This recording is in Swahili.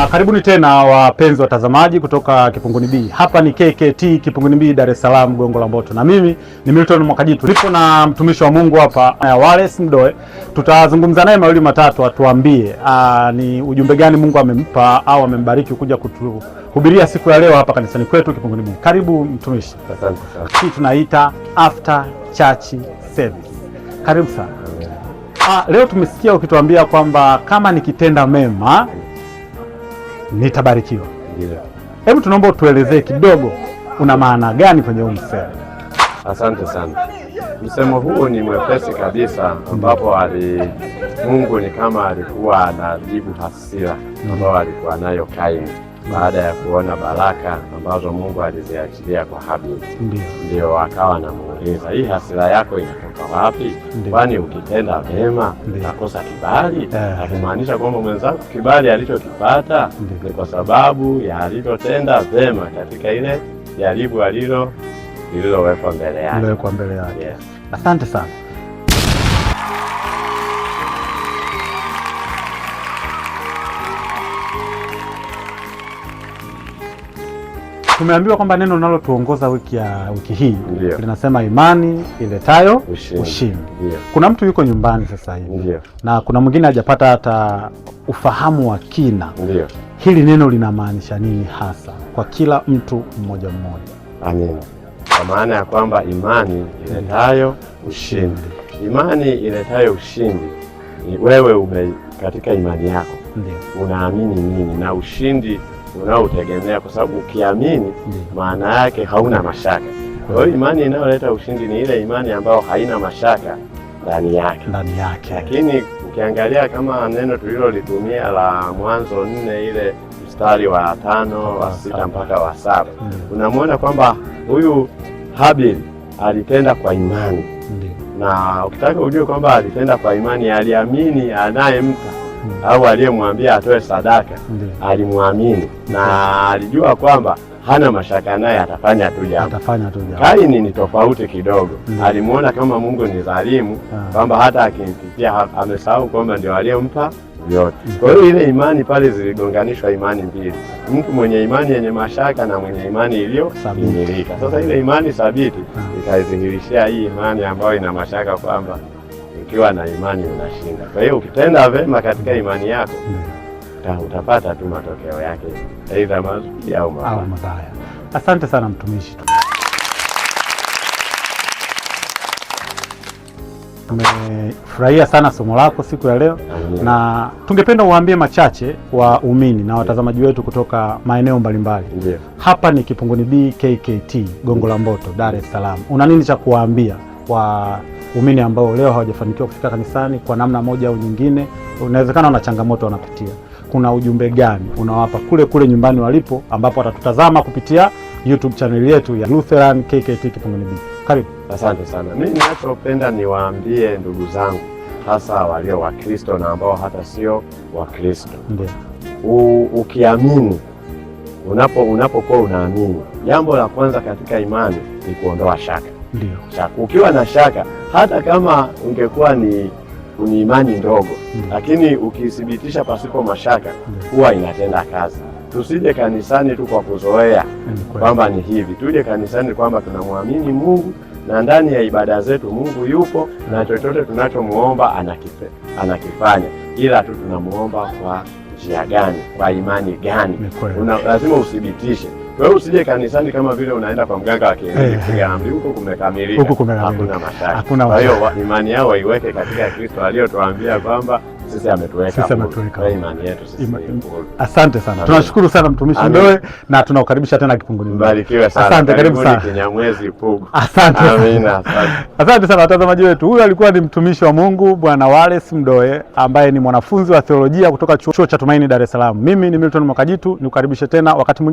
Karibuni tena wapenzi watazamaji kutoka Kipunguni B. Hapa ni KKT Kipunguni B, Dar es Salaam, Gongo la Mboto, na mimi ni Milton Mwakajitu. Nipo na mtumishi wa Mungu hapa, Wallace Mdoe. Tutazungumza naye mawili matatu, atuambie ni ujumbe gani Mungu amempa au amembariki kuja kutuhubiria siku ya leo hapa kanisani kwetu Kipunguni B. Karibu mtumishi. Asante sana. Hii tunaita after church service. Karibu sana. Leo tumesikia ukituambia kwamba kama nikitenda mema nitabarikiwa. Ndio. Hebu tunaomba utuelezee kidogo una maana gani kwenye huu msemo? Asante sana. Msemo huu ni mwepesi kabisa, ambapo Mungu ni kama alikuwa anajibu hasira ambayo alikuwa nayo Kaini baada ya kuona baraka ambazo Mungu aliziachilia kwa Habili. Ndio akawa anamuuliza, hii hasira yako inatoka wapi? Kwani ukitenda mema unakosa kibali? Akimaanisha kwamba mwenzako kibali alichokipata ni kwa sababu ya alichotenda vema katika ile jaribu lililowekwa mbele yake. Yes. Asante sana. Tumeambiwa kwamba neno linalotuongoza wiki hii linasema imani iletayo ushindi. Kuna mtu yuko nyumbani sasa hivi na kuna mwingine hajapata hata ufahamu wa kina. Hili neno linamaanisha nini hasa kwa kila mtu mmoja mmoja? Amen. Kwa maana ya kwamba imani iletayo ushindi. Imani iletayo ushindi ni wewe katika imani yako unaamini nini na ushindi unaotegemea, kwa sababu ukiamini maana yake hauna mashaka. Kwa hiyo imani inayoleta ushindi ni ile imani ambayo haina mashaka ndani yake. Lakini ukiangalia kama neno tulilolitumia la Mwanzo 4 ile mstari wa 5 wa 6 mpaka wa 7, unamwona kwamba huyu Habili alitenda kwa imani. Na ukitaka ujue kwamba alitenda kwa imani, aliamini anayempa au aliyemwambia atoe sadaka alimwamini na alijua kwamba hana mashaka naye atafanya tu jambo. Kaini ni tofauti kidogo. Alimuona kama Mungu ni dhalimu, kwamba hata akimpitia amesahau kwamba ndio aliyempa yote. Kwa hiyo ile imani pale ziligonganishwa imani mbili, mtu mwenye imani yenye mashaka na mwenye imani iliyokamilika. Sasa ile imani thabiti ikaizingirishia hii imani ambayo ina mashaka, kwamba ukiwa na imani unashinda. Kwa hiyo ukitenda vema katika imani yako utapata tu matokeo yake, aidha mazuri au mabaya. Asante sana mtumishi. Tumefurahia sana somo lako siku ya leo. Na tungependa uwaambie machache waumini na watazamaji wetu kutoka maeneo mbalimbali. Hapa ni Kipunguni B KKT Gongo la Mboto, Dar es Salaam. Una nini cha kuwaambia waumini ambao leo hawajafanikiwa kufika kanisani kwa namna moja au nyingine? Unawezekana wana changamoto wanapitia. Kuna ujumbe gani unawapa kule nyumbani walipo, ambapo watatutazama kupitia YouTube channel yetu ya Lutheran KKT Kipunguni B? Karibu. Asante sana. Mimi ninachopenda niwaambie ndugu zangu, hasa walio Wakristo na ambao hata sio Wakristo, ukiamini, unapokuwa unaamini, jambo la kwanza katika imani ni kuondoa shaka. Ukiwa na shaka, hata kama ungekuwa ni imani ndogo, lakini ukithibitisha pasipo mashaka, huwa inatenda kazi. Tusije kanisani tu kwa kuzoea kwamba ni hivi. Tuje kanisani kwamba tunamwamini Mungu na ndani ya ibada zetu Mungu yupo na chochote tunachomuomba anakifanya, ila tu tunamuomba kwa njia gani, kwa imani gani. Lazima uthibitishe. Kwa hiyo usije kanisani kama vile unaenda kwa mganga wa kienyeji kupiga amri, huko kumekamilika, hakuna mashaka. Kwa hiyo imani yao waiweke katika Kristo aliyotuambia kwamba sisi ametuweka kwa imani yetu sisi. Asante sana. Tunashukuru sana mtumishi Mdoe na tunakukaribisha tena Kipunguni. Mbarikiwe sana. Asante, karibu sana. Kinyamwezi Pugu. Asante. Amina. Asante sana watazamaji wetu. Huyu alikuwa ni mtumishi wa Mungu Bwana Wallace Mdoe, ambaye ni mwanafunzi wa theolojia kutoka Chuo cha Tumaini Dar es Salaam. Mimi ni Milton Mwakajitu, nikukaribishe tena wakati mwingine.